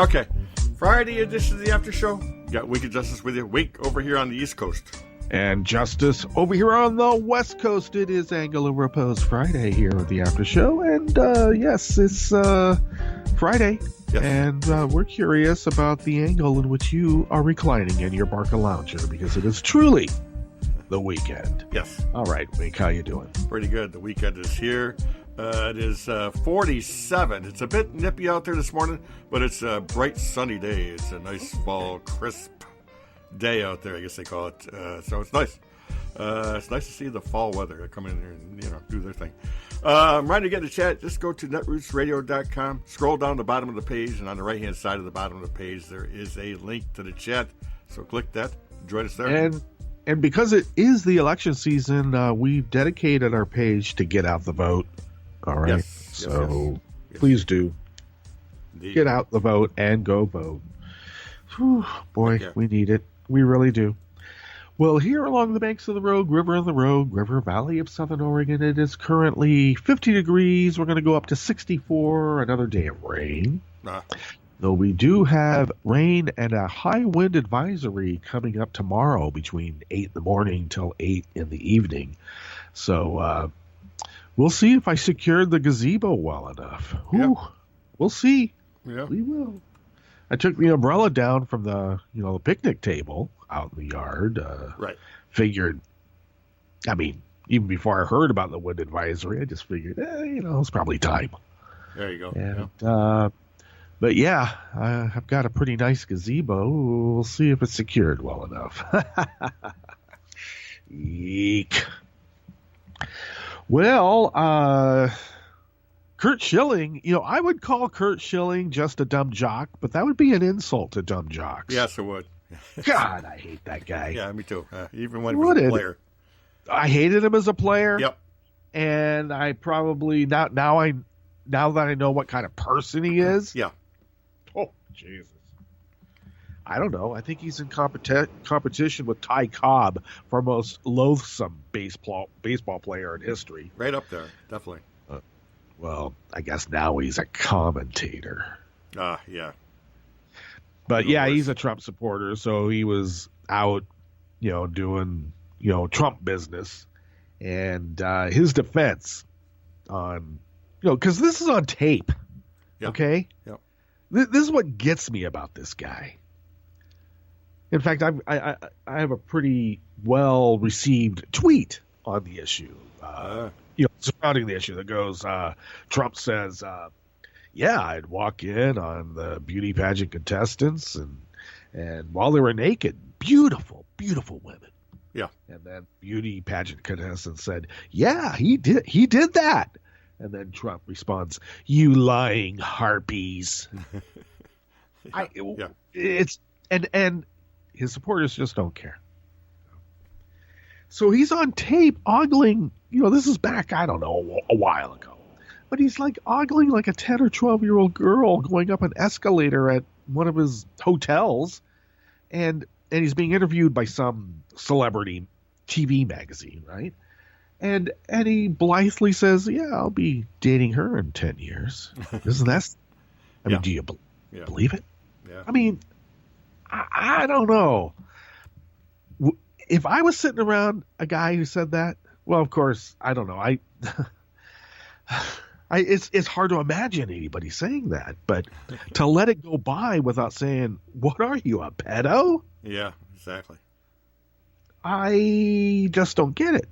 Okay, Friday edition of the After Show. Got Week of Justice with you. Week over here on the East Coast. And Justice over here on the West Coast. It is Angle of Repose Friday here at the After Show. And yes, it's Friday. Yes. And we're curious about the angle in which you are reclining in your Barca lounger, because it is truly the weekend. Yes. All right, Wink, how you doing? Pretty good. The weekend is here. It is 47. It's a bit nippy out there this morning, but it's a bright sunny day. It's a nice fall, crisp day out there, I guess they call it. So it's nice. It's nice to see the fall weather come in here and do their thing. Reminder to get in the chat. Just go to netrootsradio.com. Scroll down the bottom of the page, and on the right-hand side of the bottom of the page, there is a link to the chat. So click that. Join us there. And because it is the election season, we've dedicated our page to get out the vote. All right. Yes, please do. Indeed. Get out the vote and go vote. Whew, boy, Yeah. We need it. We really do. Well, here along the banks of the Rogue River Valley of Southern Oregon, it is currently 50 degrees. We're going to go up to 64. Another day of rain. Though we do have rain and a high wind advisory coming up tomorrow between 8 in the morning till 8 in the evening. So we'll see if I secured the gazebo well enough. Yep. We'll see. Yeah. We will. I took the umbrella down from the picnic table out in the yard. Right. Figured, even before I heard about the wind advisory, I just figured, it's probably time. There you go. And, but yeah, I've got a pretty nice gazebo. We'll see if it's secured well enough. Eek. Well, Kurt Schilling, I would call Kurt Schilling just a dumb jock, but that would be an insult to dumb jocks. Yes, it would. God, I hate that guy. Yeah, me too. Even when he was a player. I hated him as a player. Yep. And I probably now that I know what kind of person he is. Yeah. Oh, Jesus. I don't know. I think he's in competition with Ty Cobb for most loathsome baseball player in history. Right up there, definitely. Well, I guess now he's a commentator. Yeah. But yeah, he's a Trump supporter, so he was out, doing, Trump business. And his defense on, because this is on tape, okay? Yeah. This is what gets me about this guy. In fact, I have a pretty well-received tweet on the issue, surrounding the issue that goes, Trump says, I'd walk in on the beauty pageant contestants and while they were naked, beautiful, beautiful women. Yeah. And then beauty pageant contestants said, yeah, he did that. And then Trump responds, you lying harpies. And his supporters just don't care. So he's on tape ogling, this is back, I don't know, a while ago. But he's like ogling like a 10 or 12-year-old girl going up an escalator at one of his hotels. And he's being interviewed by some celebrity TV magazine, right? And he blithely says, yeah, I'll be dating her in 10 years. Isn't that? Do you believe it? Yeah. I don't know. If I was sitting around a guy who said that, well, of course, I don't know. It's hard to imagine anybody saying that, but to let it go by without saying, what are you, a pedo? Yeah, exactly. I just don't get it.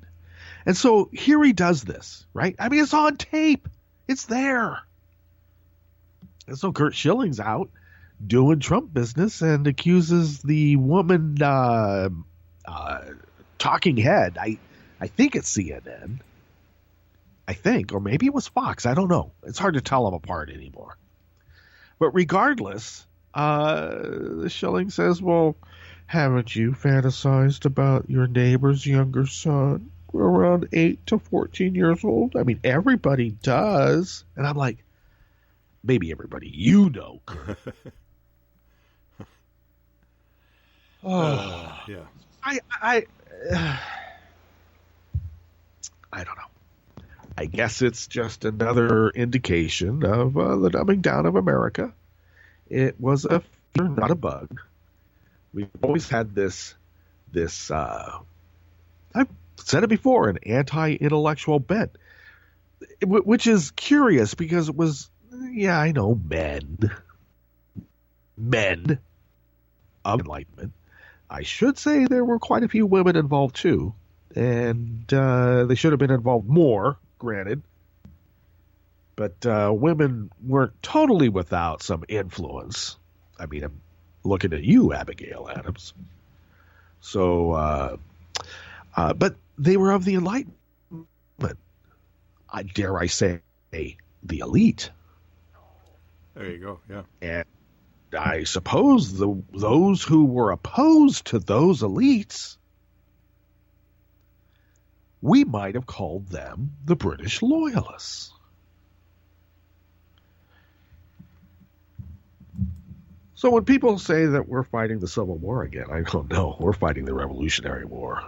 And so here he does this, right? It's on tape. It's there. And so Kurt Schilling's out doing Trump business and accuses the woman talking head. I think it's CNN. Or maybe it was Fox. I don't know. It's hard to tell them apart anymore. But regardless, Schilling says, well, haven't you fantasized about your neighbor's younger son around 8 to 14 years old? Everybody does. And I'm like, maybe everybody Kurt. Yeah. I don't know. I guess it's just another indication of the dumbing down of America. It was a feature, not a bug. We've always had this I've said it before, an anti-intellectual bent, which is curious because it was, yeah, I know, men of enlightenment. I should say there were quite a few women involved too, and they should have been involved more, granted. But women weren't totally without some influence. I mean, I'm looking at you, Abigail Adams. So, but they were of the Enlightenment. Dare I say, the elite. There you go. Yeah. And I suppose those who were opposed to those elites, we might have called them the British Loyalists. So when people say that we're fighting the Civil War again, I don't know. We're fighting the Revolutionary War.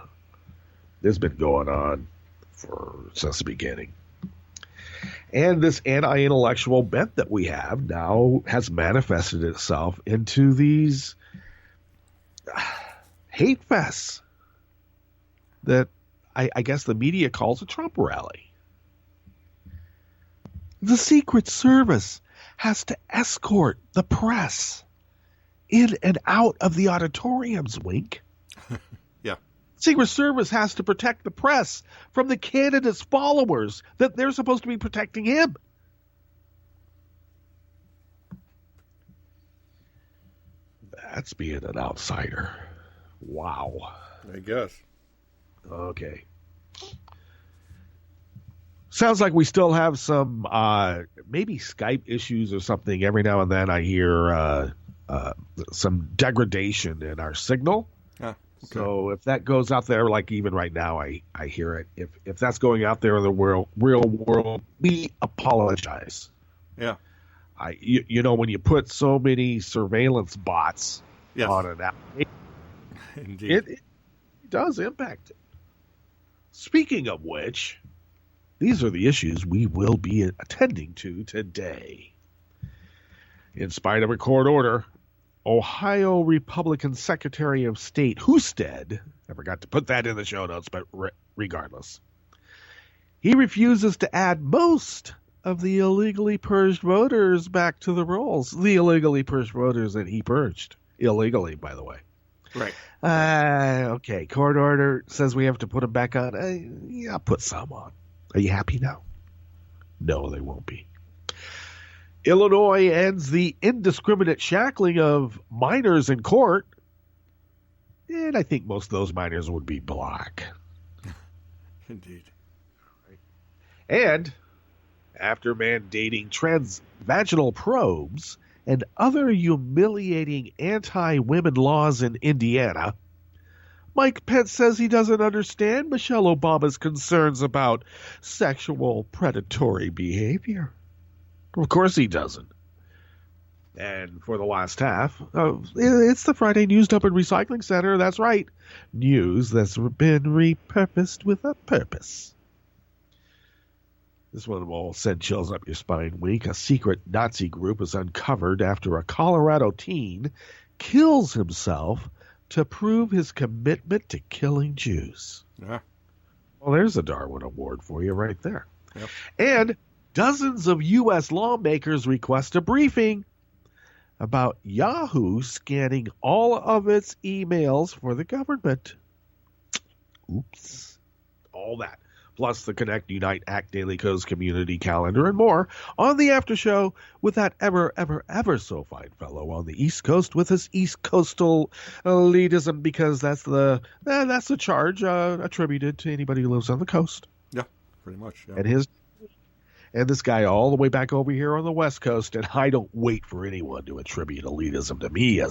This has been going on since the beginning. And this anti-intellectual bent that we have now has manifested itself into these hate fests that I guess the media calls a Trump rally. The Secret Service has to escort the press in and out of the auditoriums, Wink. Yeah. Secret Service has to protect the press from the candidate's followers that they're supposed to be protecting him. That's being an outsider. Wow. I guess. Okay. Sounds like we still have some maybe Skype issues or something. Every now and then I hear some degradation in our signal. Okay. So if that goes out there, like even right now, I hear it. If that's going out there in the real world, we apologize. Yeah. You know, when you put so many surveillance bots on an app, Indeed. it does impact it. Speaking of which, these are the issues we will be attending to today. In spite of a court order, Ohio Republican Secretary of State Husted, I forgot to put that in the show notes, but regardless, he refuses to add most of the illegally purged voters back to the rolls. The illegally purged voters that he purged. Illegally, by the way. Right. Okay, court order says we have to put them back on. Yeah, put some on. Are you happy now? No, they won't be. Illinois ends the indiscriminate shackling of minors in court. And I think most of those minors would be black. Indeed. And after mandating transvaginal probes and other humiliating anti-women laws in Indiana, Mike Pence says he doesn't understand Michelle Obama's concerns about sexual predatory behavior. Of course he doesn't. And for the last half, it's the Friday News Dump and Recycling Center. That's right. News that's been repurposed with a purpose. This one will send chills up your spine, Week. A secret Nazi group is uncovered after a Colorado teen kills himself to prove his commitment to killing Jews. Yeah. Well, there's a Darwin Award for you right there. Yep. And dozens of U.S. lawmakers request a briefing about Yahoo scanning all of its emails for the government. Oops. All that. Plus the Connect, Unite, Act, Daily Codes, Community Calendar, and more on the after show with that ever so fine fellow on the East Coast with his East Coastal elitism, because that's the charge attributed to anybody who lives on the coast. Yeah, pretty much. Yeah. And this guy all the way back over here on the West Coast, and I don't wait for anyone to attribute elitism to me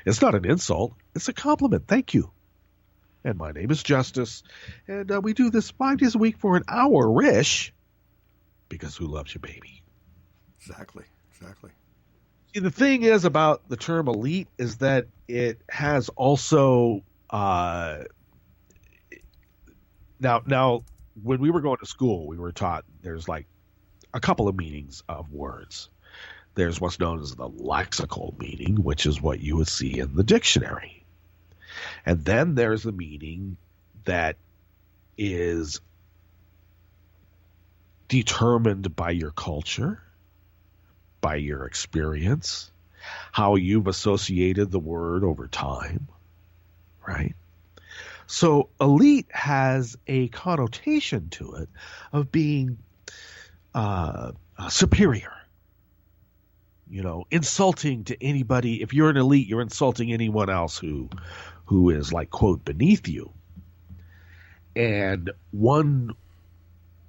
it's not an insult, it's a compliment. Thank you. And my name is Justice, and we do this 5 days a week for an hour-ish, because who loves you, baby? Exactly. See, the thing is about the term elite is that it has also now when we were going to school, we were taught there's like a couple of meanings of words. There's what's known as the lexical meaning, which is what you would see in the dictionary. And then there's the meaning that is determined by your culture, by your experience, how you've associated the word over time, right? So elite has a connotation to it of being superior, insulting to anybody. If you're an elite, you're insulting anyone else who is like, quote, beneath you. And one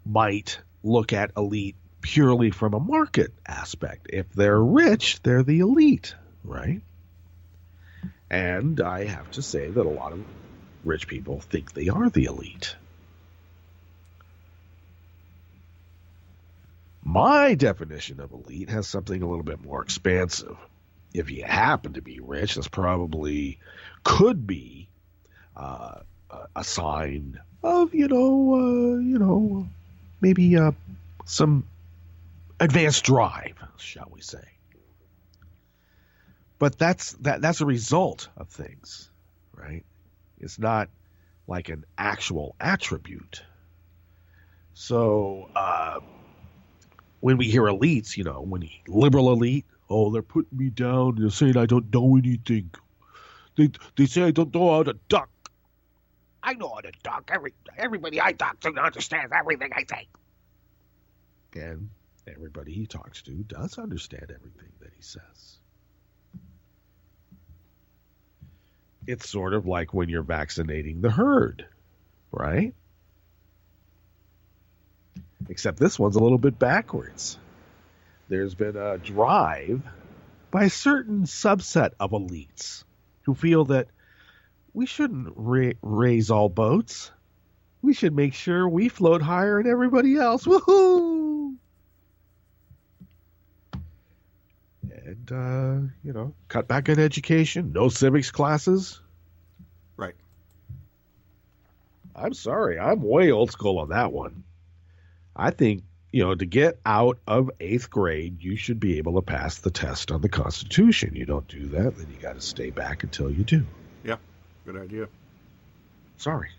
might look at elite purely from a market aspect. If they're rich, they're the elite, right? And I have to say that a lot of rich people think they are the elite. My definition of elite has something a little bit more expansive. If you happen to be rich, this probably could be a sign of, maybe some advanced drive, shall we say. But that's a result of things, right? It's not like an actual attribute. So when we hear elites, when liberal elite, oh, they're putting me down. They're saying I don't know anything. They say I don't know how to duck. I know how to duck. Everybody I talk to understands everything I say. And everybody he talks to does understand everything that he says. It's sort of like when you're vaccinating the herd, right? Except this one's a little bit backwards. There's been a drive by a certain subset of elites who feel that we shouldn't raise all boats. We should make sure we float higher than everybody else. Woohoo! And, cut back on education. No civics classes. Right. I'm sorry. I'm way old school on that one. I think, to get out of 8th grade, you should be able to pass the test on the Constitution. You don't do that, then you got to stay back until you do. Yeah, good idea. Sorry.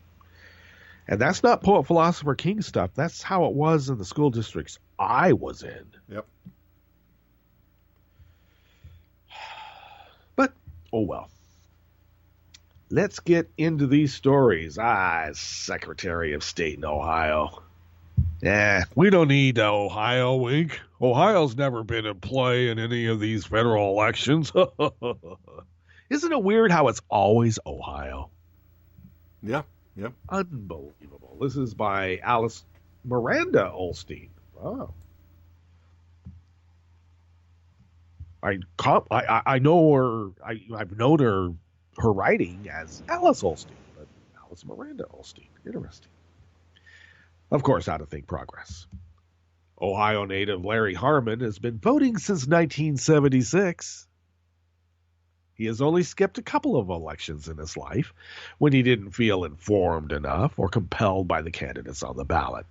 And that's not poet, philosopher, king stuff. That's how it was in the school districts I was in. Yep. But, oh well. Let's get into these stories. Secretary of State in Ohio. We don't need Ohio, Wink. Ohio's never been in play in any of these federal elections. Isn't it weird how it's always Ohio? Yeah, yep. Unbelievable. This is by Alice Miranda Olstein. Wow. I know her. I've known her writing as Alice Olstein, but Alice Miranda Olstein. Interesting. Of course, how to think progress. Ohio native Larry Harmon has been voting since 1976. He has only skipped a couple of elections in his life when he didn't feel informed enough or compelled by the candidates on the ballot.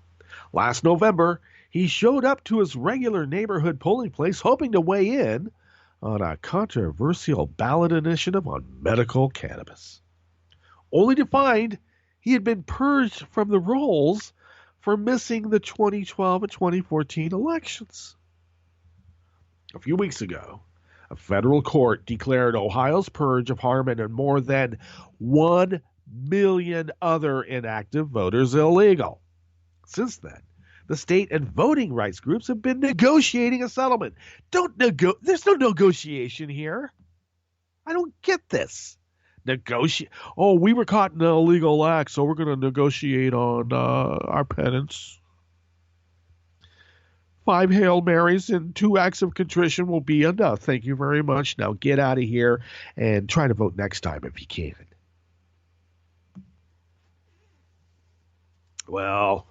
Last November, he showed up to his regular neighborhood polling place hoping to weigh in on a controversial ballot initiative on medical cannabis, only to find he had been purged from the rolls for missing the 2012 and 2014 elections. A few weeks ago, a federal court declared Ohio's purge of Harmon and more than 1 million other inactive voters illegal. Since then, the state and voting rights groups have been negotiating a settlement. There's no negotiation here. I don't get this. We were caught in an illegal act, so we're going to negotiate on our penance. 5 Hail Marys and 2 acts of contrition will be enough. Thank you very much. Now get out of here and try to vote next time if you can. Well,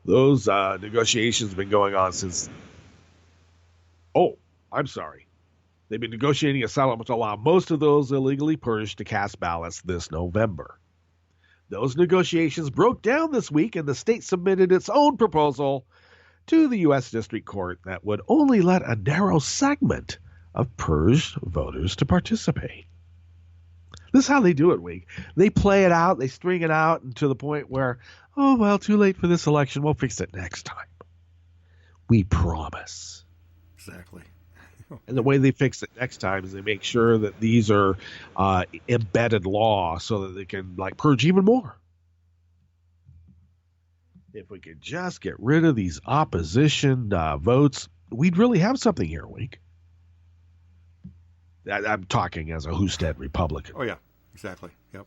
those negotiations have been going on since... Oh, I'm sorry. They've been negotiating a settlement to allow most of those illegally purged to cast ballots this November. Those negotiations broke down this week, and the state submitted its own proposal to the U.S. District Court that would only let a narrow segment of purged voters to participate. This is how they do it, Week. They play it out, they string it out to the point where, oh, well, too late for this election. We'll fix it next time. We promise. Exactly. And the way they fix it next time is they make sure that these are embedded law so that they can purge even more. If we could just get rid of these opposition votes, we'd really have something here, Week. I'm talking as a Husted Republican. Oh, yeah, exactly. Yep.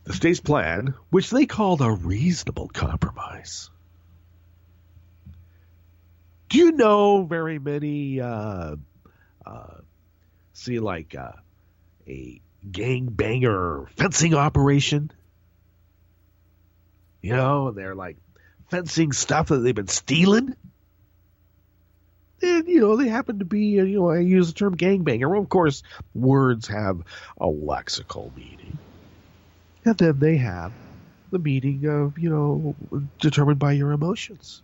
The state's plan, which they called a reasonable compromise. Do you know very many, a gangbanger fencing operation? And they're fencing stuff that they've been stealing. And, they happen to be, I use the term gangbanger. Well, of course, words have a lexical meaning. And then they have the meaning of, determined by your emotions.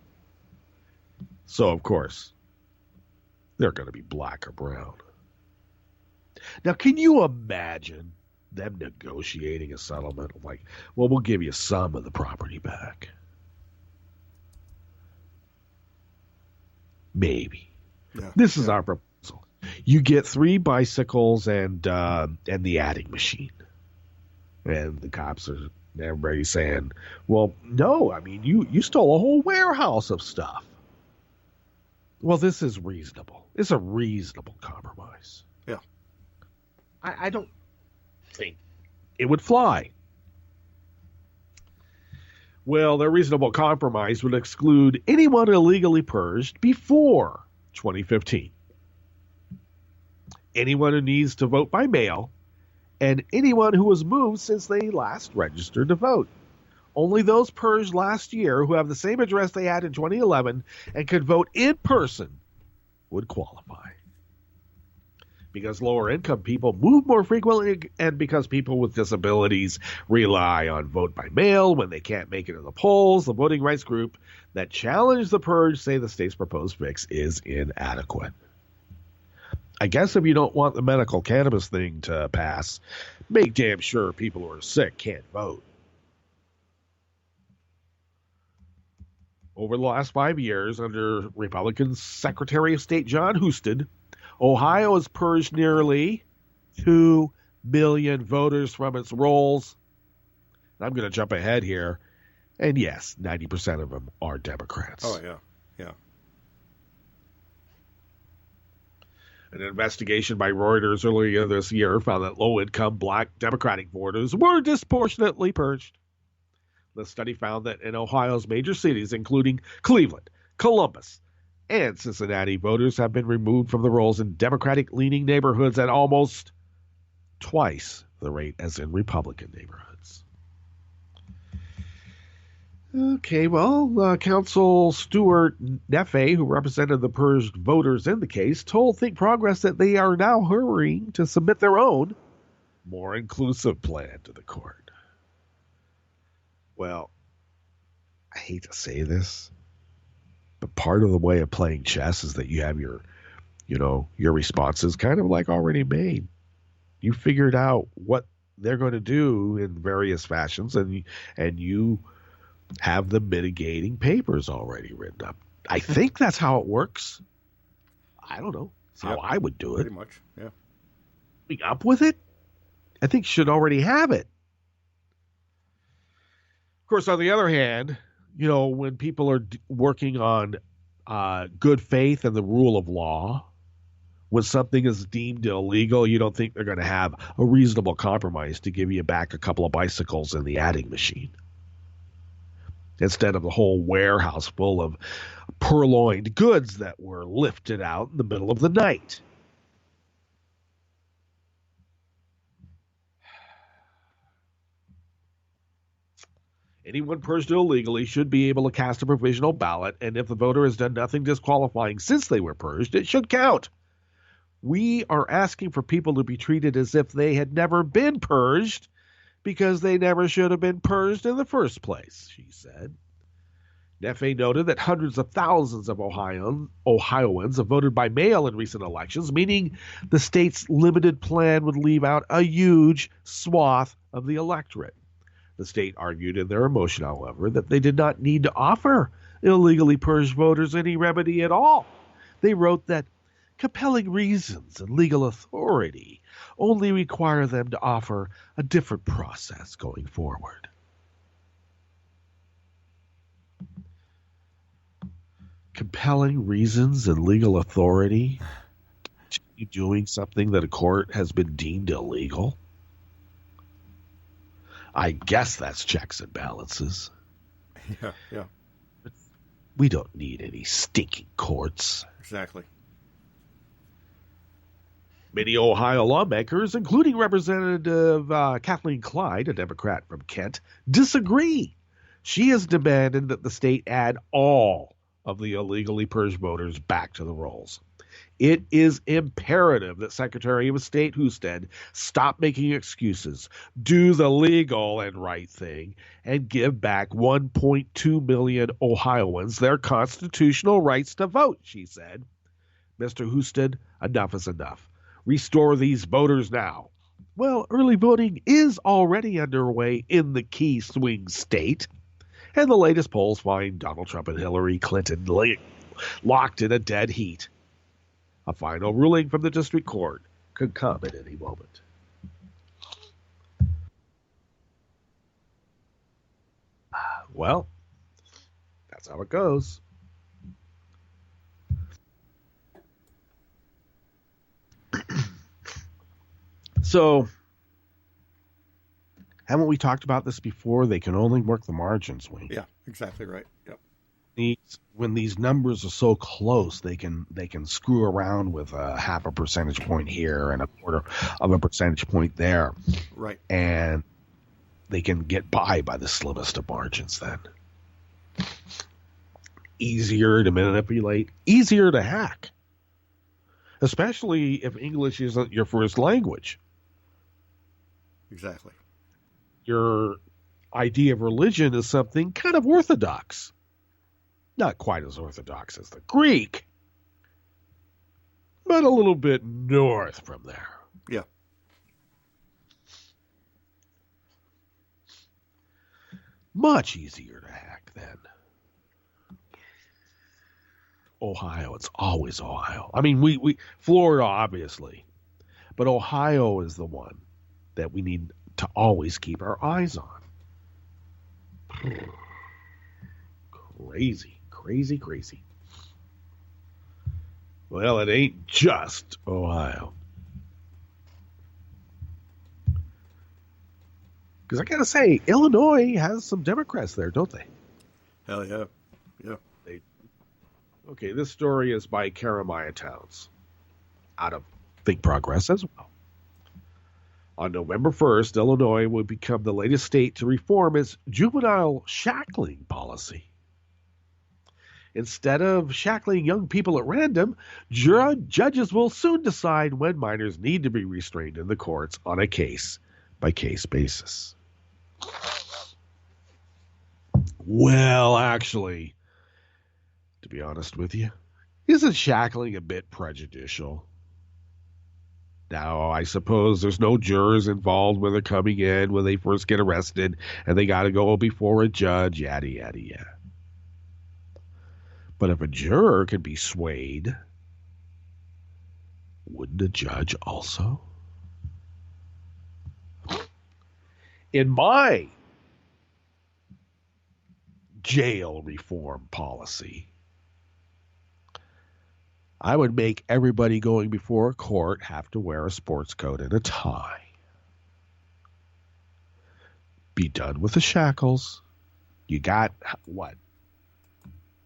So, of course, they're going to be black or brown. Now, can you imagine them negotiating a settlement we'll give you some of the property back? Maybe. Yeah, this is our proposal. You get 3 bicycles and the adding machine. And the cops are, everybody's saying, well, no, you stole a whole warehouse of stuff. Well, this is reasonable. It's a reasonable compromise. Yeah. I don't think it would fly. Well, their reasonable compromise would exclude anyone illegally purged before 2015. Anyone who needs to vote by mail, and anyone who was moved since they last registered to vote. Only those purged last year who have the same address they had in 2011 and could vote in person would qualify. Because lower income people move more frequently and because people with disabilities rely on vote by mail when they can't make it to the polls, the voting rights group that challenge the purge say the state's proposed fix is inadequate. I guess if you don't want the medical cannabis thing to pass, make damn sure people who are sick can't vote. Over the last 5 years, under Republican Secretary of State John Husted, Ohio has purged nearly 2 million voters from its rolls. I'm going to jump ahead here. And yes, 90% of them are Democrats. Oh, yeah. Yeah. An investigation by Reuters earlier this year found that low-income black Democratic voters were disproportionately purged. The study found that in Ohio's major cities, including Cleveland, Columbus, and Cincinnati, voters have been removed from the rolls in Democratic-leaning neighborhoods at almost twice the rate as in Republican neighborhoods. Okay, well, Counsel Stuart Neffe, who represented the purged voters in the case, told Think Progress that they are now hurrying to submit their own, more inclusive plan to the court. Well, I hate to say this, but part of the way of playing chess is that you have your responses kind of already made. You figured out what they're going to do in various fashions, and you have the mitigating papers already written up. I think that's how it works. I don't know. That's how I would do it. Pretty much, yeah. Coming up with it, I think should already have it. Of course, on the other hand, when people are working on good faith and the rule of law, when something is deemed illegal, you don't think they're going to have a reasonable compromise to give you back a couple of bicycles and the adding machine, instead of the whole warehouse full of purloined goods that were lifted out in the middle of the night. Anyone purged illegally should be able to cast a provisional ballot, and if the voter has done nothing disqualifying since they were purged, it should count. We are asking for people to be treated as if they had never been purged because they never should have been purged in the first place, she said. Nefe noted that hundreds of thousands of Ohioans have voted by mail in recent elections, meaning the state's limited plan would leave out a huge swath of the electorate. The state argued in their motion, however, that they did not need to offer illegally purged voters any remedy at all. They wrote that compelling reasons and legal authority only require them to offer a different process going forward. Compelling reasons and legal authority to be doing something that a court has been deemed illegal? I guess that's checks and balances. Yeah. But we don't need any stinking courts. Exactly. Many Ohio lawmakers, including Representative Kathleen Clyde, a Democrat from Kent, disagree. She has demanded that the state add all of the illegally purged voters back to the rolls. It is imperative that Secretary of State Husted stop making excuses, do the legal and right thing, and give back 1.2 million Ohioans their constitutional rights to vote, she said. Mr. Husted, enough is enough. Restore these voters now. Well, early voting is already underway in the key swing state, and the latest polls find Donald Trump and Hillary Clinton locked in a dead heat. A final ruling from the district court could come at any moment. Well, that's how it goes. So, haven't we talked about this before? They can only work the margins, Wayne. Yeah, exactly right. Yep. When these numbers are so close, they can screw around with a half a percentage point here and a quarter of a percentage point there. Right. And they can get by the slimmest of margins then. Easier to manipulate, easier to hack. Especially if English isn't your first language. Exactly. Your idea of religion is something kind of orthodox. Not quite as orthodox as the Greek, but a little bit north from there. Yeah. Much easier to hack than Ohio. It's always Ohio. I mean, we Florida, obviously, but Ohio is the one that we need to always keep our eyes on. Crazy. Well, it ain't just Ohio. Because I gotta say, Illinois has some Democrats there, don't they? Hell yeah. Yeah. Okay, this story is by Jeremiah Towns, out of Think Progress as well. On November 1st, Illinois will become the latest state to reform its juvenile shackling policy. Instead of shackling young people at random, judges will soon decide when minors need to be restrained in the courts on a case-by-case basis. Well, actually, to be honest with you, isn't shackling a bit prejudicial? Now, I suppose there's no jurors involved when they're coming in, when they first get arrested, and they got to go before a judge, yada, yada, yada. But if a juror can be swayed, wouldn't a judge also? In my jail reform policy, I would make everybody going before a court have to wear a sports coat and a tie. Be done with the shackles. You got, what,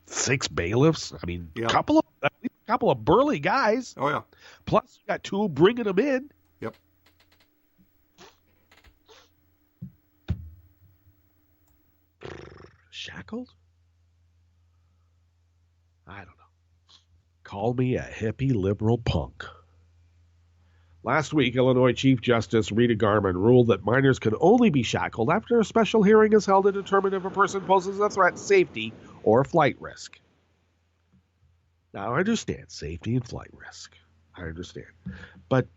6 bailiffs? I mean, yeah. a couple of burly guys. Oh, yeah. Plus, you got 2 bringing them in. Yep. Shackled? I don't know. Call me a hippie liberal punk. Last week, Illinois Chief Justice Rita Garman ruled that minors can only be shackled after a special hearing is held to determine if a person poses a threat to safety or flight risk. Now, I understand safety and flight risk. I understand. But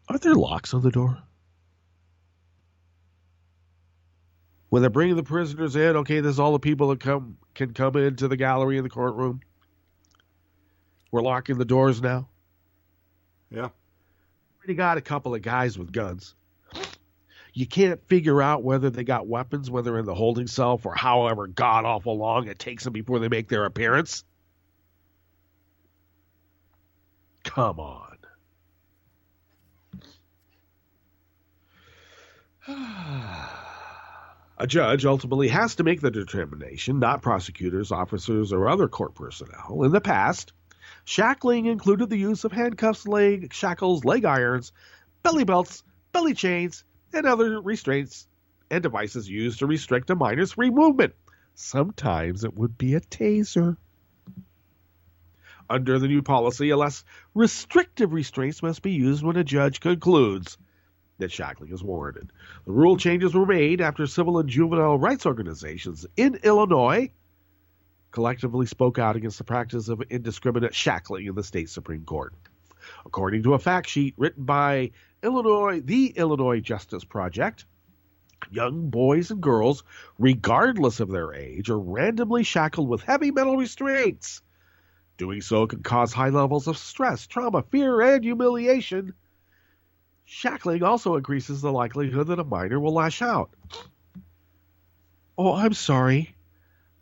aren't there locks on the door? When they're bringing the prisoners in, okay, there's all the people that can come into the gallery in the courtroom. We're locking the doors now. Yeah. Already got a couple of guys with guns. You can't figure out whether they got weapons when they're in the holding cell for however god-awful long it takes them before they make their appearance. Come on. A judge ultimately has to make the determination, not prosecutors, officers, or other court personnel. In the past, shackling included the use of handcuffs, leg shackles, leg irons, belly belts, belly chains, and other restraints and devices used to restrict a minor's free movement. Sometimes it would be a taser. Under the new policy, a less restrictive restraints must be used when a judge concludes that shackling is warranted. The rule changes were made after civil and juvenile rights organizations in Illinois collectively spoke out against the practice of indiscriminate shackling in the state Supreme Court. According to a fact sheet written by the Illinois Justice Project, young boys and girls, regardless of their age, are randomly shackled with heavy metal restraints. Doing so can cause high levels of stress, trauma, fear, and humiliation. Shackling also increases the likelihood that a minor will lash out. Oh, I'm sorry.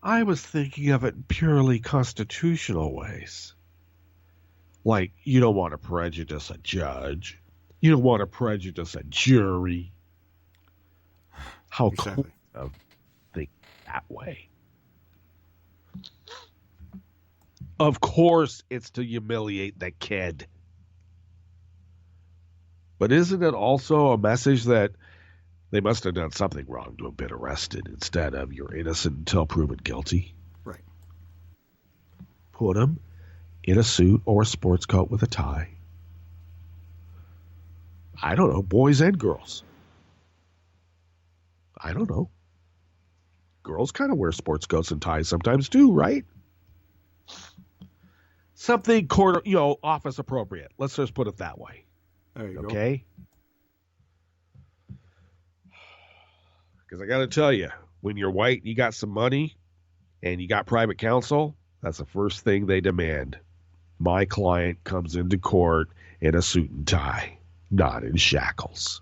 I was thinking of it in purely constitutional ways. Like, you don't want to prejudice a judge. You don't want to prejudice a jury. How Exactly. cool of think that way. Of course it's to humiliate the kid. But isn't it also a message that they must have done something wrong to have been arrested instead of you're innocent until proven guilty? Right. Put them in a suit or a sports coat with a tie. I don't know, boys and girls. I don't know. Girls kind of wear sports coats and ties sometimes too, right? Something office appropriate. Let's just put it that way. There you go. Okay? Because I got to tell you, when you're white, you got some money, and you got private counsel, that's the first thing they demand. My client comes into court in a suit and tie, not in shackles.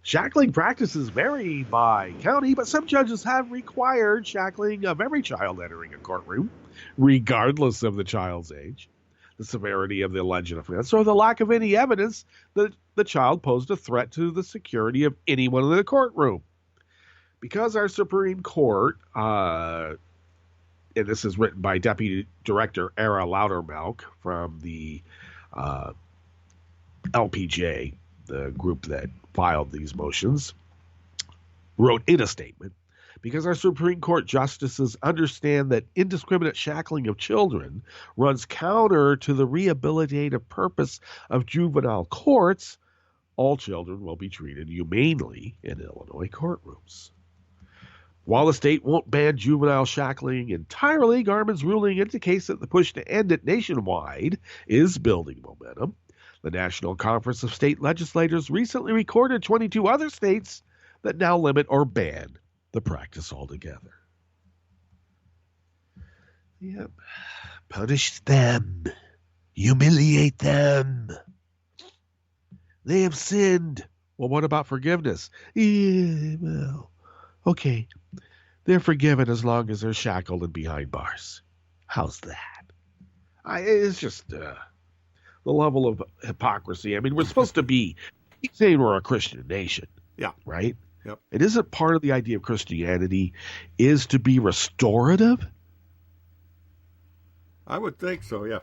Shackling practices vary by county, but some judges have required shackling of every child entering a courtroom, regardless of the child's age, the severity of the alleged offense, or the lack of any evidence that the child posed a threat to the security of anyone in the courtroom. Because our Supreme Court, and this is written by Deputy Director Ara Loudermilk from the LPJ, the group that filed these motions, wrote in a statement, because our Supreme Court justices understand that indiscriminate shackling of children runs counter to the rehabilitative purpose of juvenile courts, all children will be treated humanely in Illinois courtrooms. While the state won't ban juvenile shackling entirely, Garmon's ruling indicates that the push to end it nationwide is building momentum. The National Conference of State Legislators recently recorded 22 other states that now limit or ban the practice altogether. Yep. Punish them. Humiliate them. They have sinned. Well, what about forgiveness? Yeah, well, okay. They're forgiven as long as they're shackled and behind bars. How's that? It's just the level of hypocrisy. I mean, we're supposed to be saying we're a Christian nation. Yeah. Right? Yep. It isn't part of the idea of Christianity is to be restorative? I would think so, yeah.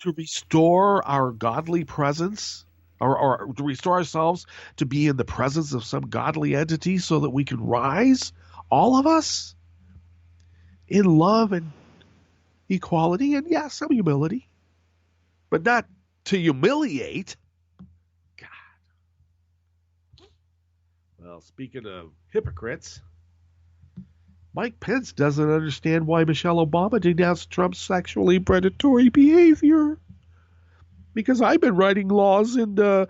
To restore our godly presence? Or to restore ourselves to be in the presence of some godly entity so that we can rise, all of us, in love and equality and, yeah, some humility. But not to humiliate. God. Well, speaking of hypocrites, Mike Pence doesn't understand why Michelle Obama denounced Trump's sexually predatory behavior. Because I've been writing laws into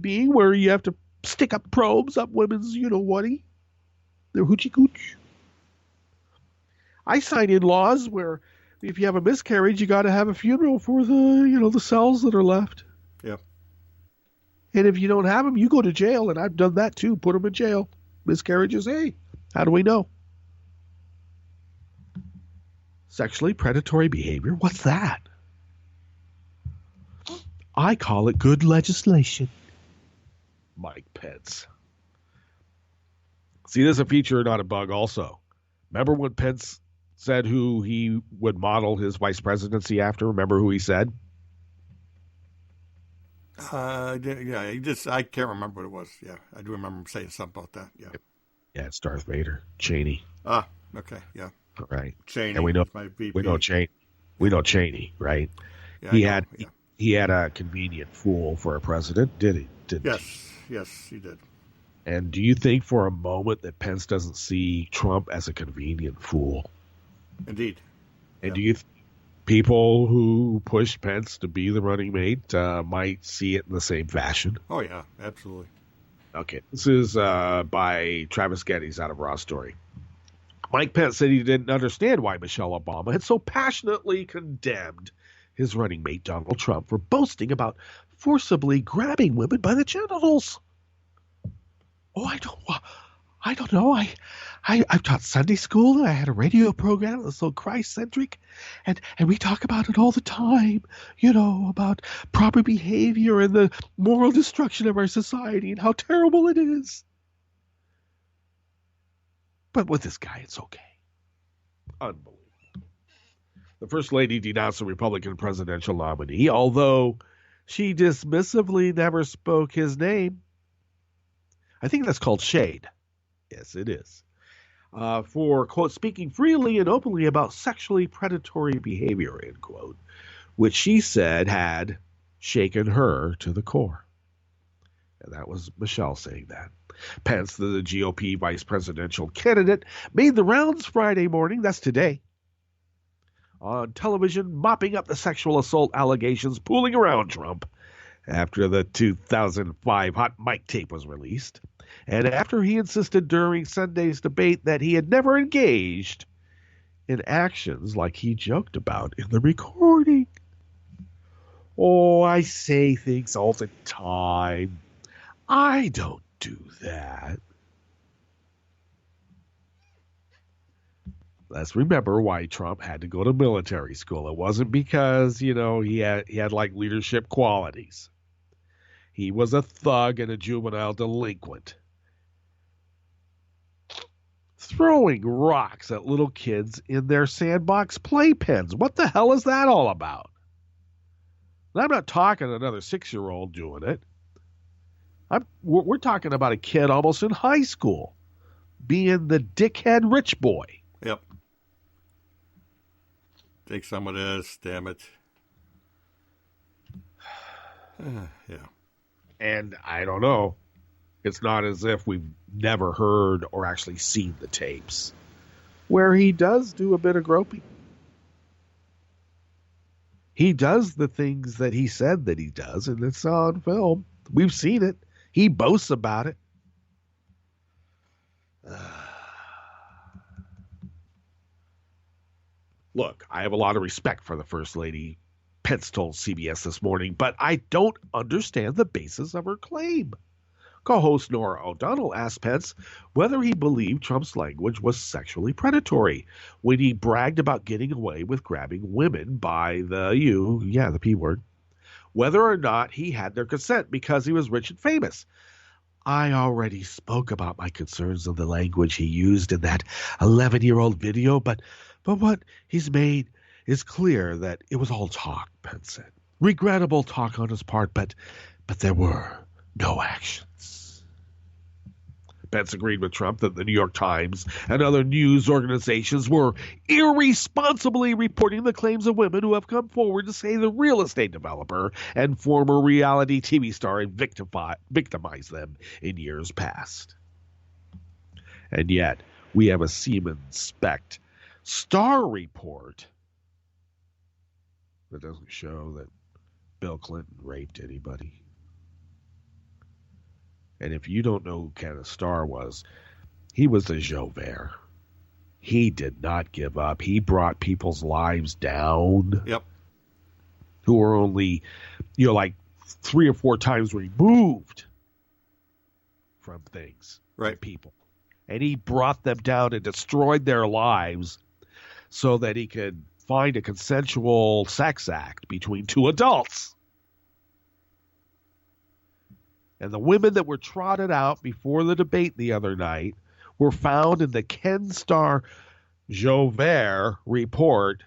being where you have to stick up probes up women's, whaty, their hoochie cooch. I sign in laws where if you have a miscarriage, you got to have a funeral for the cells that are left. Yep. And if you don't have them, you go to jail. And I've done that too. Put them in jail. Miscarriages. Hey, how do we know? Sexually predatory behavior. What's that? I call it good legislation. Mike Pence. See, this is a feature, not a bug also. Remember when Pence said who he would model his vice presidency after? Remember who he said? I can't remember what it was. Yeah, I do remember him saying something about that. Yeah. Yeah, it's Darth Vader. Cheney. Ah, okay, yeah. Right. Cheney. And we know Cheney, right? Yeah, He had a convenient fool for a president, did he? Yes, he did. And do you think for a moment that Pence doesn't see Trump as a convenient fool? Indeed. And do you think people who push Pence to be the running mate might see it in the same fashion? Oh, yeah, absolutely. Okay, this is by Travis Geddes out of Raw Story. Mike Pence said he didn't understand why Michelle Obama had so passionately condemned his running mate Donald Trump for boasting about forcibly grabbing women by the genitals. Oh, I don't know. I've taught Sunday school and I had a radio program that was so Christ-centric, and we talk about it all the time, about proper behavior and the moral destruction of our society and how terrible it is. But with this guy, it's okay. Unbelievable. The First Lady denounced the Republican presidential nominee, although she dismissively never spoke his name. I think that's called shade. Yes, it is. For, quote, speaking freely and openly about sexually predatory behavior, end quote, which she said had shaken her to the core. And that was Michelle saying that. Pence, the GOP vice presidential candidate, made the rounds Friday morning, that's today, on television, mopping up the sexual assault allegations pooling around Trump after the 2005 hot mic tape was released, and after he insisted during Sunday's debate that he had never engaged in actions like he joked about in the recording. Oh, I say things all the time. I don't do that. Let's remember why Trump had to go to military school. It wasn't because, he had like leadership qualities. He was a thug and a juvenile delinquent. Throwing rocks at little kids in their sandbox playpens. What the hell is that all about? And I'm not talking another 6-year-old doing it. We're talking about a kid almost in high school being the dickhead rich boy. Yep. Take some of this, damn it. Yeah. And I don't know. It's not as if we've never heard or actually seen the tapes where he does do a bit of groping. He does the things that he said that he does, and it's on film. We've seen it. He boasts about it. Look, I have a lot of respect for the First Lady, Pence told CBS this morning, but I don't understand the basis of her claim. Co-host Nora O'Donnell asked Pence whether he believed Trump's language was sexually predatory when he bragged about getting away with grabbing women by the P word, whether or not he had their consent because he was rich and famous. I already spoke about my concerns of the language he used in that 11-year-old video, but what he's made is clear that it was all talk, Pence said. Regrettable talk on his part, but there were no actions. Pence agreed with Trump that the New York Times and other news organizations were irresponsibly reporting the claims of women who have come forward to say the real estate developer and former reality TV star had victimized them in years past. And yet, We have a Seaman Spect Star report that doesn't show that Bill Clinton raped anybody. And if you don't know who Kenneth Starr was, he was a Joubert. He did not give up. He brought people's lives down. Yep. Who were only, like 3 or 4 times removed from things, right? People. And he brought them down and destroyed their lives so that he could find a consensual sex act between 2 adults. And the women that were trotted out before the debate the other night were found in the Ken Starr Joubert report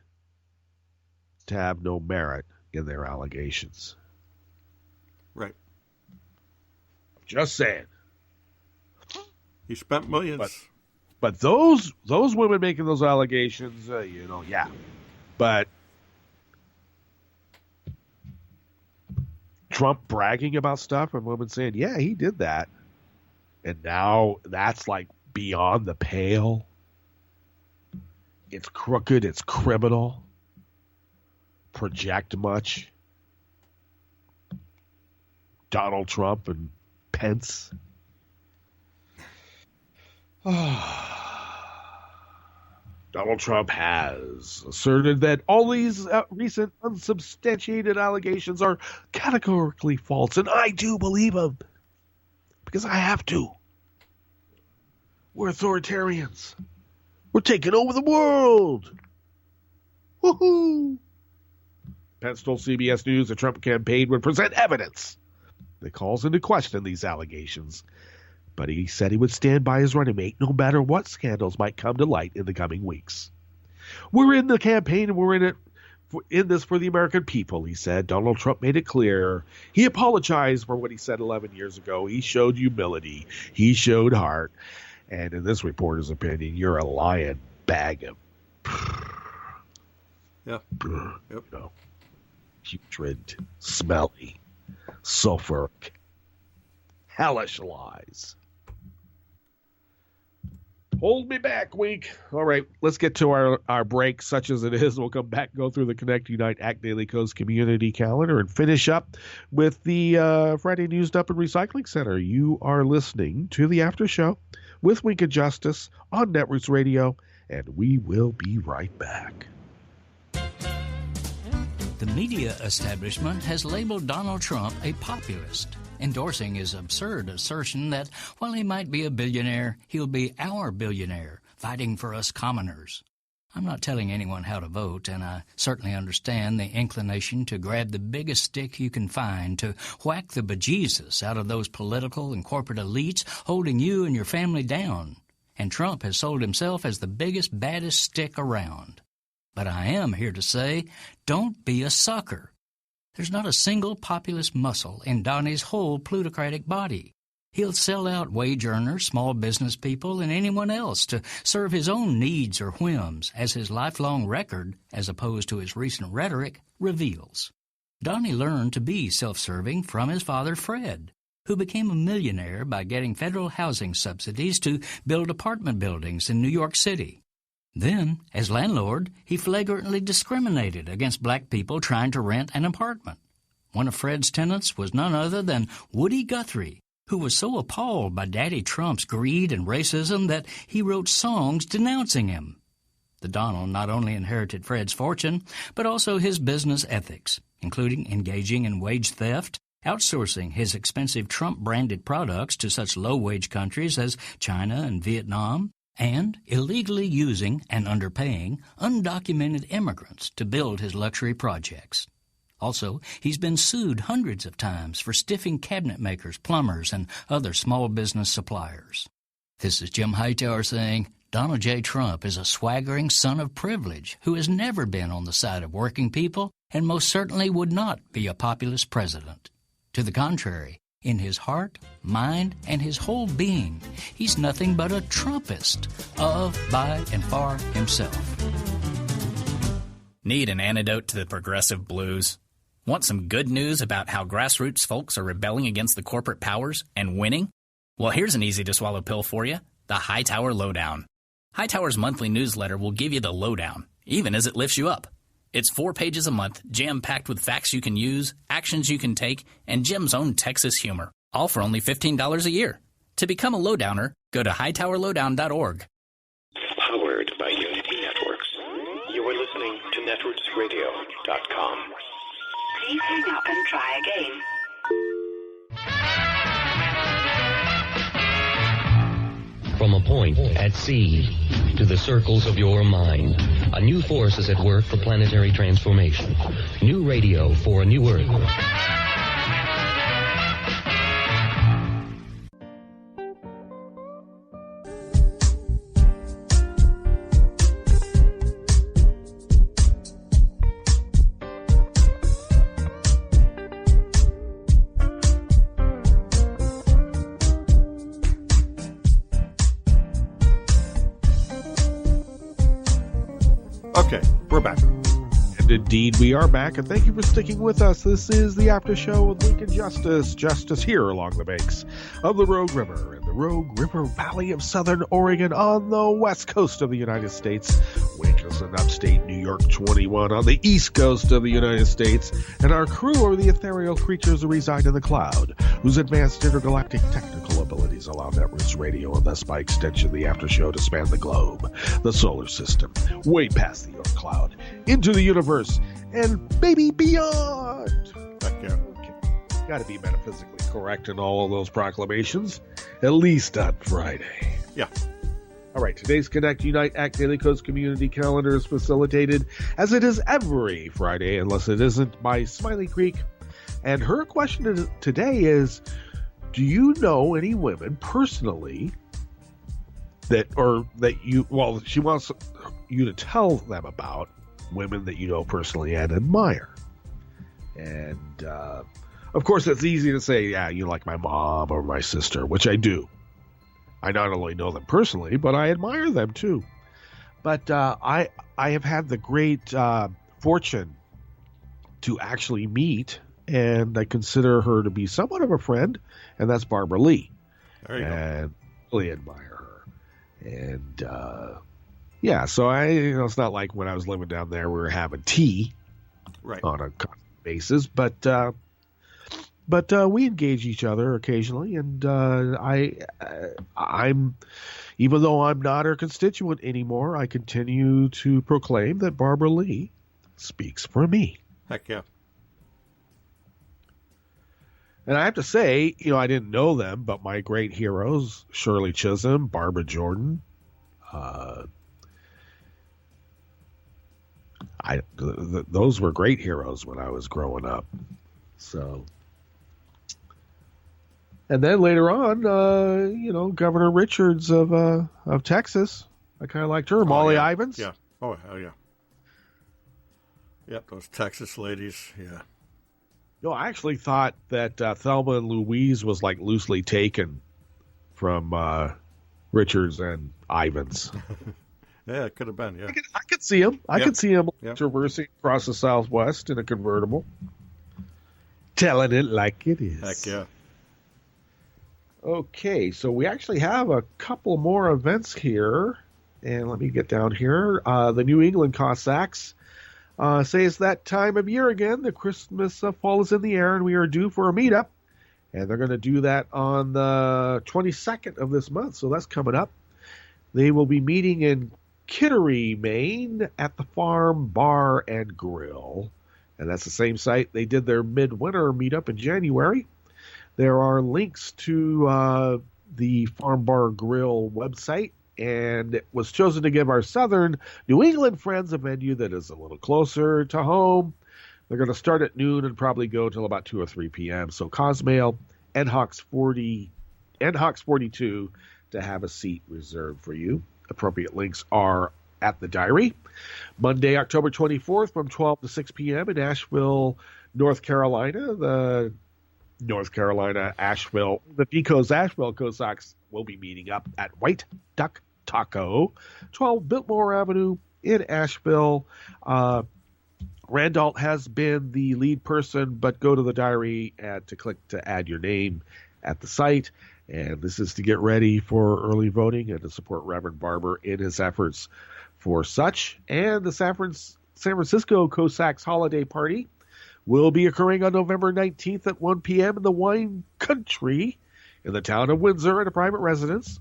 to have no merit in their allegations. Right. Just saying. He spent millions. But those women making those allegations, yeah. But Trump bragging about stuff and women saying, yeah, he did that. And now that's like beyond the pale. It's crooked. It's criminal. Project much. Donald Trump and Pence. Donald Trump has asserted that all these recent unsubstantiated allegations are categorically false, and I do believe him because I have to. We're authoritarians. We're taking over the world. Woohoo! Pence told CBS News the Trump campaign would present evidence that calls into question these allegations. But he said he would stand by his running mate no matter what scandals might come to light in the coming weeks. We're in the campaign and we're in this for the American people, he said. Donald Trump made it clear. He apologized for what he said 11 years ago. He showed humility. He showed heart. And in this reporter's opinion, you're a lying bag of putrid, smelly, sulfuric, hellish lies. Hold me back, Wink. All right, let's get to our break, such as it is. We'll come back, go through the Connect, Unite, Act Daily Coast community calendar, and finish up with the Friday News Dump and Recycling Center. You are listening to the After Show with Wink and Justice on Netroots Radio, and we will be right back. The media establishment has labeled Donald Trump a populist, endorsing his absurd assertion that while he might be a billionaire, he'll be our billionaire, fighting for us commoners. I'm not telling anyone how to vote, and I certainly understand the inclination to grab the biggest stick you can find to whack the bejesus out of those political and corporate elites holding you and your family down. And Trump has sold himself as the biggest, baddest stick around. But I am here to say, don't be a sucker. There's not a single populist muscle in Donnie's whole plutocratic body. He'll sell out wage earners, small business people, and anyone else to serve his own needs or whims, as his lifelong record, as opposed to his recent rhetoric, reveals. Donnie learned to be self-serving from his father, Fred, who became a millionaire by getting federal housing subsidies to build apartment buildings in New York City. Then, as landlord, he flagrantly discriminated against black people trying to rent an apartment. One of Fred's tenants was none other than Woody Guthrie, who was so appalled by Daddy Trump's greed and racism that he wrote songs denouncing him. The Donald not only inherited Fred's fortune, but also his business ethics, including engaging in wage theft, outsourcing his expensive Trump-branded products to such low-wage countries as China and Vietnam, and illegally using and underpaying undocumented immigrants to build his luxury projects. Also, he's been sued hundreds of times for stiffing cabinet makers, plumbers, and other small business suppliers. This is Jim Hightower saying, Donald J. Trump is a swaggering son of privilege who has never been on the side of working people and most certainly would not be a populist president. To the contrary, in his heart, mind, and his whole being, he's nothing but a Trumpist of, by, and for himself. Need an antidote to the progressive blues? Want some good news about how grassroots folks are rebelling against the corporate powers and winning? Well, here's an easy-to-swallow pill for you, the Hightower Lowdown. Hightower's monthly newsletter will give you the lowdown, even as it lifts you up. It's 4 pages a month, jam-packed with facts you can use, actions you can take, and Jim's own Texas humor, all for only $15 a year. To become a lowdowner, go to hightowerlowdown.org. Powered by Unity Networks. You are listening to netrootsradio.com. Please hang up and try again. From a point at sea to the circles of your mind, a new force is at work for planetary transformation. New radio for a new Earth. Okay, we're back. And indeed, we are back, and thank you for sticking with us. This is the After Show with Lincoln Justice here along the banks of the Rogue River in the Rogue River Valley of Southern Oregon on the west coast of the United States, Waitress in upstate New York 21 on the east coast of the United States, and our crew are the ethereal creatures who reside in the cloud, whose advanced intergalactic technical abilities allow Netroots Radio and thus by extension the After Show to span the globe, the solar system, way past the Oort cloud, into the universe, and baby beyond. Heck yeah. Okay. Got to be metaphysically correct in all of those proclamations, at least on Friday. Yeah. All right, today's Connect, Unite, Act Daily Codes community calendar is facilitated, as it is every Friday, unless it isn't, by Smiley Creek. And her question today is, do you know any women personally she wants you to tell them about women that you know personally and admire. And, of course, it's easy to say, yeah, you like my mom or my sister, which I do. I not only know them personally, but I admire them too. But I have had the great fortune to actually meet, and I consider her to be somewhat of a friend, and that's Barbara Lee. There you go. And really admire her. And yeah, so it's not like when I was living down there we were having tea Right. on a constant basis, but we engage each other occasionally, and I'm even though I'm not her constituent anymore, I continue to proclaim that Barbara Lee speaks for me. Heck yeah. And I have to say, I didn't know them, but my great heroes, Shirley Chisholm, Barbara Jordan, those were great heroes when I was growing up. So, and then later on, Governor Richards of Texas, I kind of liked her. Molly Ivins. Yeah. Oh, hell yeah. Yep, those Texas ladies. Yeah. No, I actually thought that Thelma and Louise was like loosely taken from Richards and Ivins. Yeah, it could have been, yeah. I could see him. I could see him Yep. traversing across the Southwest in a convertible. Telling it like it is. Heck yeah. Okay, so we actually have a couple more events here. And let me get down here. The New England Cossacks say it's that time of year again. The Christmas fall is in the air, and we are due for a meetup. And they're going to do that on the 22nd of this month, so that's coming up. They will be meeting in Kittery, Maine, at the Farm Bar and Grill. And that's the same site they did their midwinter meetup in January. There are links to the Farm Bar Grill website, and it was chosen to give our southern New England friends a venue that is a little closer to home. They're going to start at noon and probably go till about 2 or 3 p.m. So Cosmail, NHawks 42 to have a seat reserved for you. Appropriate links are at the diary. Monday, October 24th from 12 to 6 p.m. in Asheville, North Carolina. The Pico's Asheville Cossacks will be meeting up at White Duck Taco, 12 Biltmore Avenue in Asheville. Randall has been the lead person, but go to the diary to click to add your name at the site. And this is to get ready for early voting and to support Reverend Barber in his efforts for such. And the San Francisco Cossacks Holiday Party will be occurring on November 19th at 1 p.m. in the Wine Country in the town of Windsor at a private residence.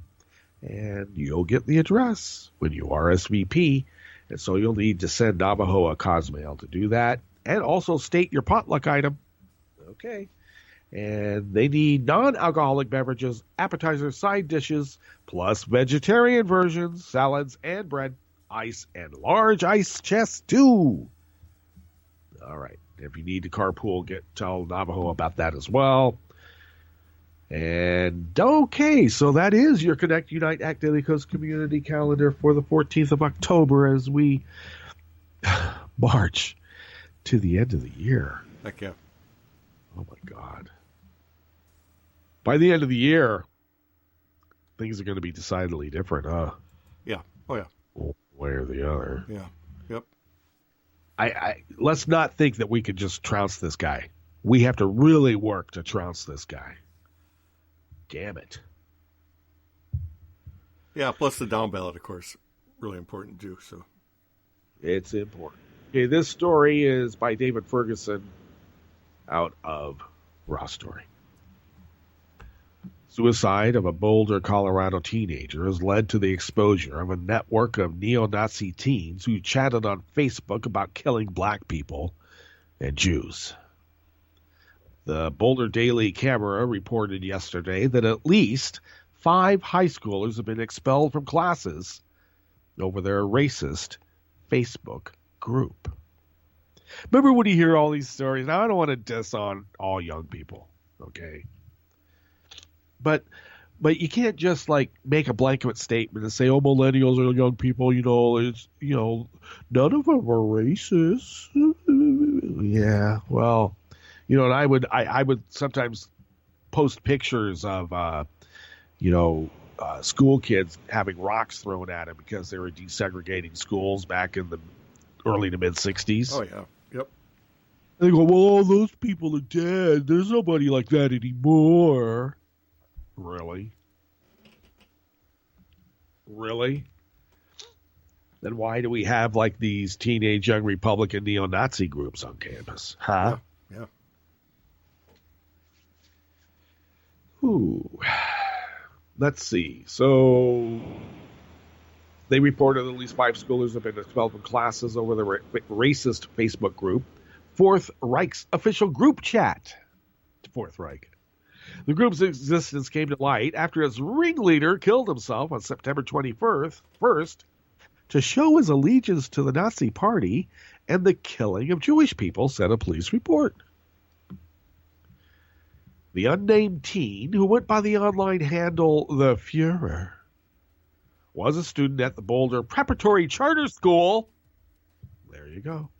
And you'll get the address when you RSVP. And so you'll need to send Navajo a Cosmail to do that. And also state your potluck item. Okay. And they need non-alcoholic beverages, appetizers, side dishes, plus vegetarian versions, salads, and bread, ice, and large ice chests, too. All right. If you need to carpool, tell Navajo about that as well. And, okay, so that is your Connect, Unite, Act Daily Coast community calendar for the 14th of October as we march to the end of the year. Heck yeah. Oh, my God. By the end of the year, things are going to be decidedly different, huh? Yeah. Oh, yeah. One way or the other. Yeah. Yep. Let's not think that we could just trounce this guy. We have to really work to trounce this guy. Damn it. Yeah, plus the down ballot, of course, really important too. So it's important. Okay, this story is by David Ferguson out of Raw Story. Suicide of a Boulder, Colorado teenager has led to the exposure of a network of neo-Nazi teens who chatted on Facebook about killing black people and Jews. The Boulder Daily Camera reported yesterday that at least 5 high schoolers have been expelled from classes over their racist Facebook group. Remember when you hear all these stories? Now, I don't want to diss on all young people, okay? But you can't just like make a blanket statement and say, "Oh, millennials are young people." None of them are racist. Yeah, well, and I would sometimes post pictures of school kids having rocks thrown at them because they were desegregating schools back in the early to mid '60s. Oh yeah, yep. They go, "Well, all those people are dead. There's nobody like that anymore." Really? Really? Then why do we have like these teenage young Republican neo-Nazi groups on campus? Huh? Yeah. Ooh. Let's see. So they reported at least 5 schoolers have been expelled from classes over the racist Facebook group, Fourth Reich's official group chat. Fourth Reich. The group's existence came to light after its ringleader killed himself on September 21st to show his allegiance to the Nazi Party and the killing of Jewish people, said a police report. The unnamed teen, who went by the online handle The Fuhrer, was a student at the Boulder Preparatory Charter School. There you go.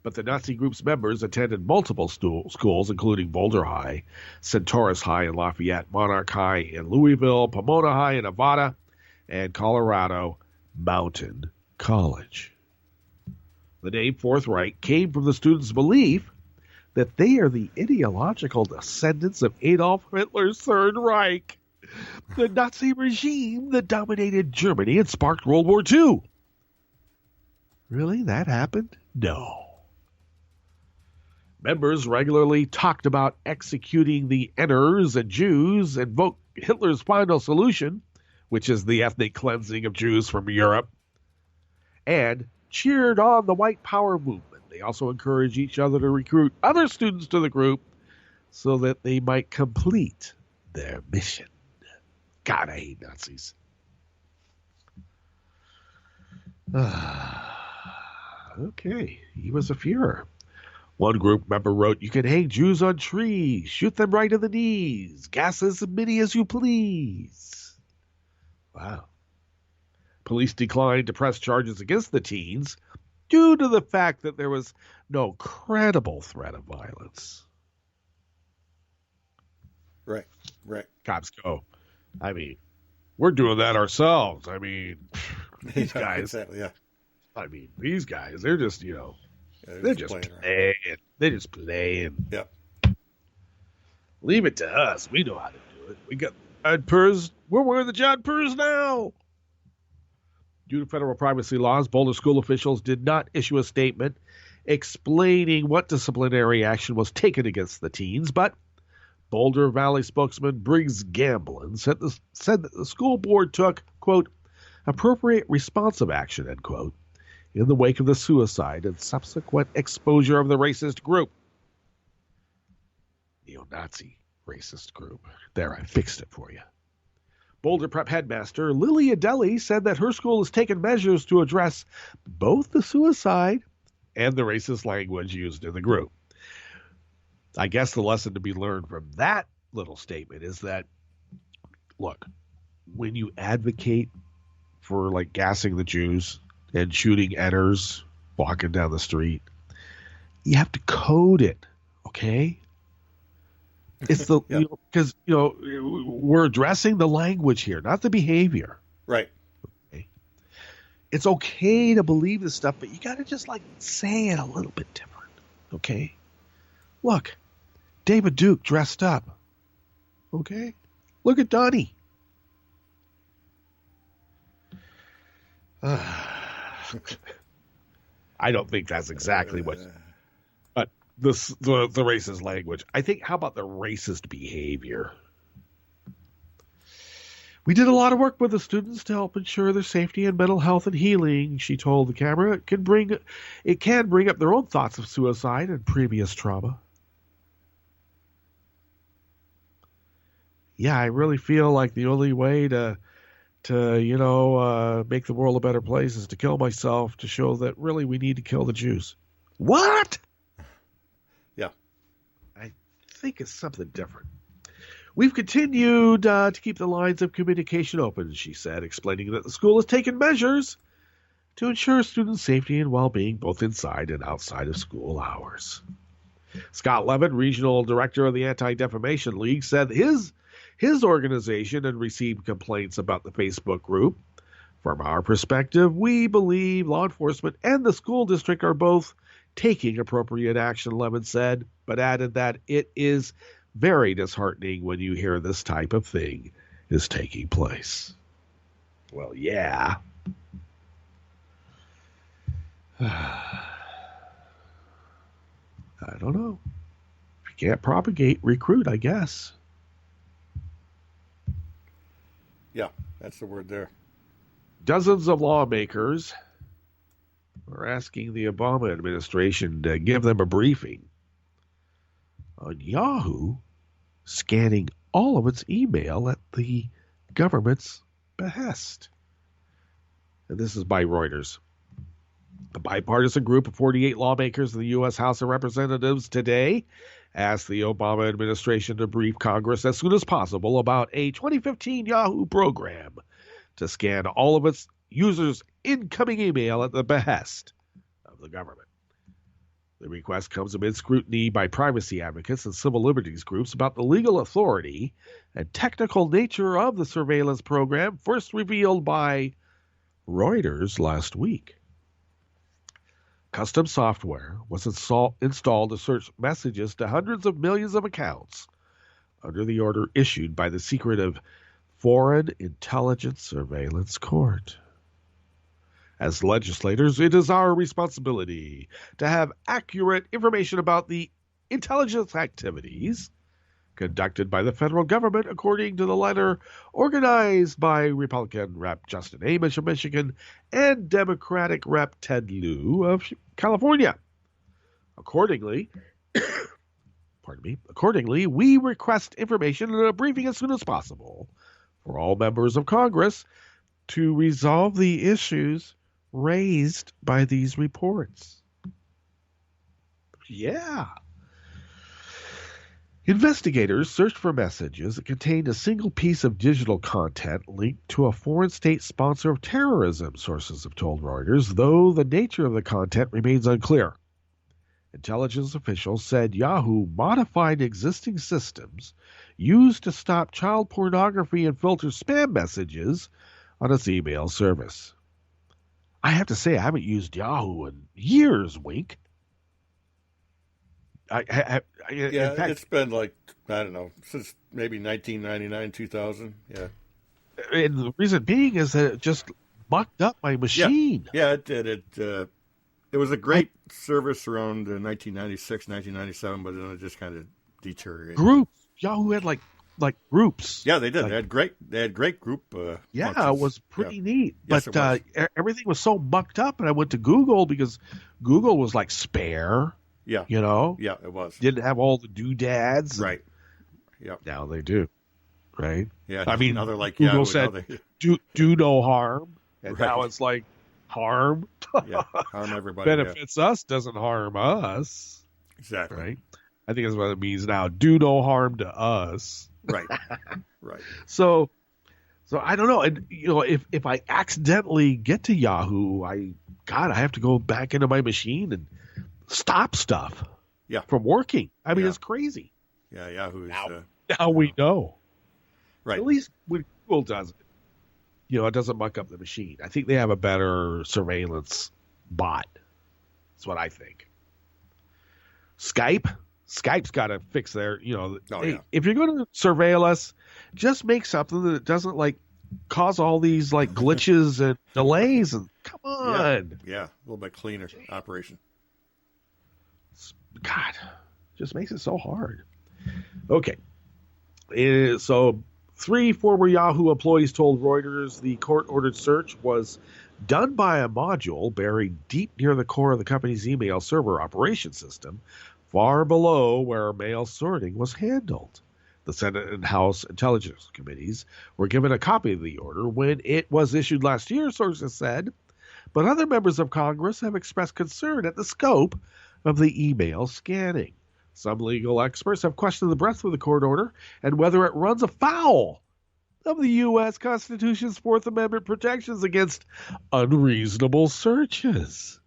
But the Nazi group's members attended multiple schools, including Boulder High, Centaurus High in Lafayette, Monarch High in Louisville, Pomona High in Nevada, and Colorado Mountain College. The name Fourth Reich came from the students' belief that they are the ideological descendants of Adolf Hitler's Third Reich, the Nazi regime that dominated Germany and sparked World War II. Really? That happened? No. Members regularly talked about executing the Enners and Jews, invoked Hitler's final solution, which is the ethnic cleansing of Jews from Europe, and cheered on the white power movement. They also encouraged each other to recruit other students to the group so that they might complete their mission. God, I hate Nazis. Okay, he was a Fuhrer. One group member wrote, "You can hang Jews on trees, shoot them right in the knees, gas as many as you please." Wow. Police declined to press charges against the teens due to the fact that there was no credible threat of violence. Right. Cops go, I mean, we're doing that ourselves. I mean, these guys. Exactly, yeah. I mean, these guys, they're just, they're just playing. They're just playing. Yep. Leave it to us. We know how to do We got Jodhpurs. We're wearing the Jodhpurs now. Due to federal privacy laws, Boulder school officials did not issue a statement explaining what disciplinary action was taken against the teens, but Boulder Valley spokesman Briggs Gamblin said that the school board took, quote, appropriate responsive action, end quote, in the wake of the suicide and subsequent exposure of the racist group. Neo-Nazi racist group. There, I fixed it for you. Boulder Prep headmaster Lily Adeli said that her school has taken measures to address both the suicide and the racist language used in the group. I guess the lesson to be learned from that little statement is that, look, when you advocate for like gassing the Jews and shooting Enners walking down the street, you have to code it, okay? It's the because we're addressing the language here, not the behavior. Right. Okay? It's okay to believe this stuff, but you got to just like say it a little bit different. Okay. Look, David Duke dressed up. Okay. Look at Donnie. I don't think that's exactly what. The racist language. I think, how about the racist behavior? We did a lot of work with the students to help ensure their safety and mental health and healing, she told the camera. It can bring up their own thoughts of suicide and previous trauma. Yeah, I really feel like the only way to make the world a better place is to kill myself to show that really we need to kill the Jews. What? I think it's something different. We've continued to keep the lines of communication open, she said, explaining that the school has taken measures to ensure student safety and well-being both inside and outside of school hours. Scott Levin, regional director of the Anti-Defamation League, said his organization had received complaints about the Facebook group. From our perspective, we believe law enforcement and the school district are both taking appropriate action, Levin said, but added that it is very disheartening when you hear this type of thing is taking place. Well, yeah. I don't know. If you can't propagate, recruit, I guess. Yeah, that's the word there. Dozens of lawmakers are asking the Obama administration to give them a briefing on Yahoo scanning all of its email at the government's behest. And this is by Reuters. A bipartisan group of 48 lawmakers in the U.S. House of Representatives today asked the Obama administration to brief Congress as soon as possible about a 2015 Yahoo program to scan all of its users' incoming email at the behest of the government. The request comes amid scrutiny by privacy advocates and civil liberties groups about the legal authority and technical nature of the surveillance program, first revealed by Reuters last week. Custom software was installed to search messages to hundreds of millions of accounts under the order issued by the secretive Foreign Intelligence Surveillance Court. As legislators, it is our responsibility to have accurate information about the intelligence activities conducted by the federal government, according to the letter organized by Republican Rep. Justin Amish of Michigan and Democratic Rep. Ted Lieu of California. Accordingly, we request information and a briefing as soon as possible for all members of Congress to resolve the issues raised by these reports. Yeah. Investigators searched for messages that contained a single piece of digital content linked to a foreign state sponsor of terrorism, sources have told Reuters, though the nature of the content remains unclear. Intelligence officials said Yahoo modified existing systems used to stop child pornography and filter spam messages on its email service. I have to say, I haven't used Yahoo in years, wink. Yeah, in fact, it's been like, I don't know, since maybe 1999, 2000. Yeah. and the reason being is that it just mucked up my machine. Yeah, it did. It was a great service around 1996, 1997, but then it just kind of deteriorated. Groups. Yahoo had like groups. Yeah, they did. Like, they had great group. yeah, functions. it was pretty neat. Yes, But everything was so mucked up, and I went to Google because Google was like spare. Yeah. You know? Yeah, it was. Didn't have all the doodads. Right. Yeah. Now they do. Right? Yeah. I mean, now they're like Google Yahoo, said, now do no harm. And Right. now it's like, harm. Yeah, harm everybody. Benefits us, doesn't harm us. Exactly. Right? I think that's what it means now. Do no harm to us. Right. Right. So I don't know. And if I accidentally get to Yahoo, I have to go back into my machine and stop stuff from working. I mean, it's crazy. Yeah, Yahoo is now we know. Right. At least when Google does it, it doesn't muck up the machine. I think they have a better surveillance bot. That's what I think. Skype's got to fix their, if you're going to surveil us, just make something that doesn't like cause all these like glitches and delays. And come on. Yeah, a little bit cleaner operation. God, just makes it so hard. Okay. So 3 former Yahoo employees told Reuters the court-ordered search was done by a module buried deep near the core of the company's email server operation system, far below where mail sorting was handled. The Senate and House Intelligence Committees were given a copy of the order when it was issued last year, sources said, but other members of Congress have expressed concern at the scope of the email scanning. Some legal experts have questioned the breadth of the court order and whether it runs afoul of the U.S. Constitution's Fourth Amendment protections against unreasonable searches.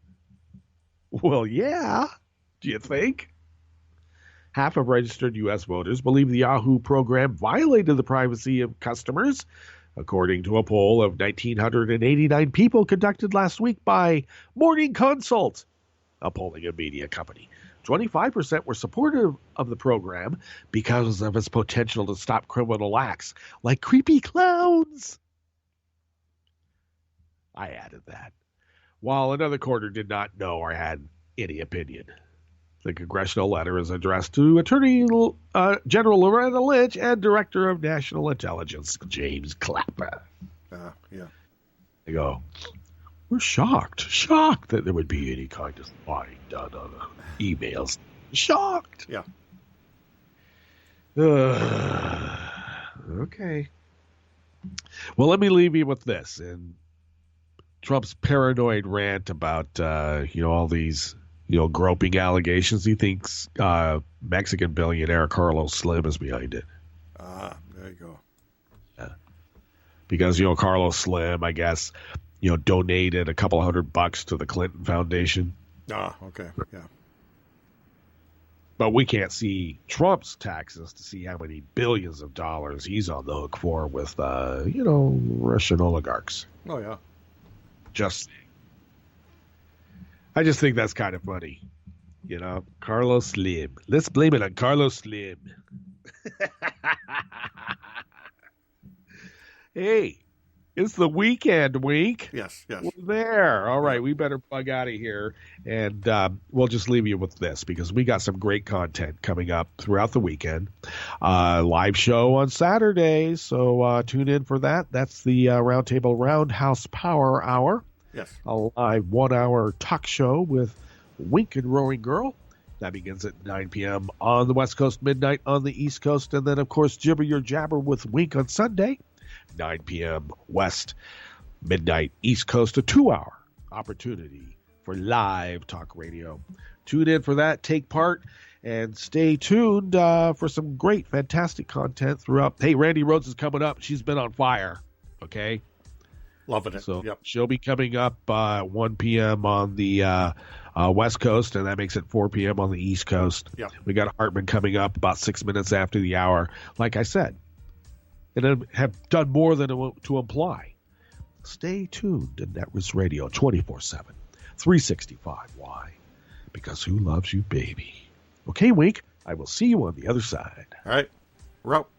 Well, yeah. Do you think? Half of registered U.S. voters believe the Yahoo program violated the privacy of customers, according to a poll of 1,989 people conducted last week by Morning Consult, a polling and media company. 25% were supportive of the program because of its potential to stop criminal acts like creepy clowns. I added that. While another quarter did not know or had any opinion. The congressional letter is addressed to Attorney General Loretta Lynch and Director of National Intelligence James Clapper. Yeah. They go, we're shocked that there would be any kind of spying done on emails. Shocked. Yeah. Okay. Well, let me leave you with this. And Trump's paranoid rant about, all these, groping allegations. He thinks Mexican billionaire Carlos Slim is behind it. There you go. Because, Carlos Slim, I guess, donated a couple $100 to the Clinton Foundation. Okay. Yeah. But we can't see Trump's taxes to see how many billions of dollars he's on the hook for with, Russian oligarchs. Oh, yeah. I just think that's kind of funny. Carlos Slim. Let's blame it on Carlos Slim. Hey, it's the weekend, Wink. Yes. We're there. All right, we better plug out of here. And we'll just leave you with this because we got some great content coming up throughout the weekend. Live show on Saturday, so tune in for that. That's the Roundtable Roundhouse Power Hour. Yes. A live 1-hour talk show with Wink and Roaring Girl. That begins at 9 p.m. on the West Coast, midnight on the East Coast. And then, of course, Jibber Your Jabber with Wink on Sunday, 9 p.m. West, midnight East Coast, a 2-hour opportunity for live talk radio. Tune in for that, take part, and stay tuned for some great, fantastic content throughout. Hey, Randy Rhodes is coming up. She's been on fire, okay? Loving it. So yep. She'll be coming up 1 p.m. on the West Coast, and that makes it 4 p.m. on the East Coast. Yep. We got Hartman coming up about 6 minutes after the hour, like I said. And have done more than to imply. Stay tuned to Netroots Radio 24/7, 365. Why? Because who loves you, baby? Okay, Wink, I will see you on the other side. All right. We're out.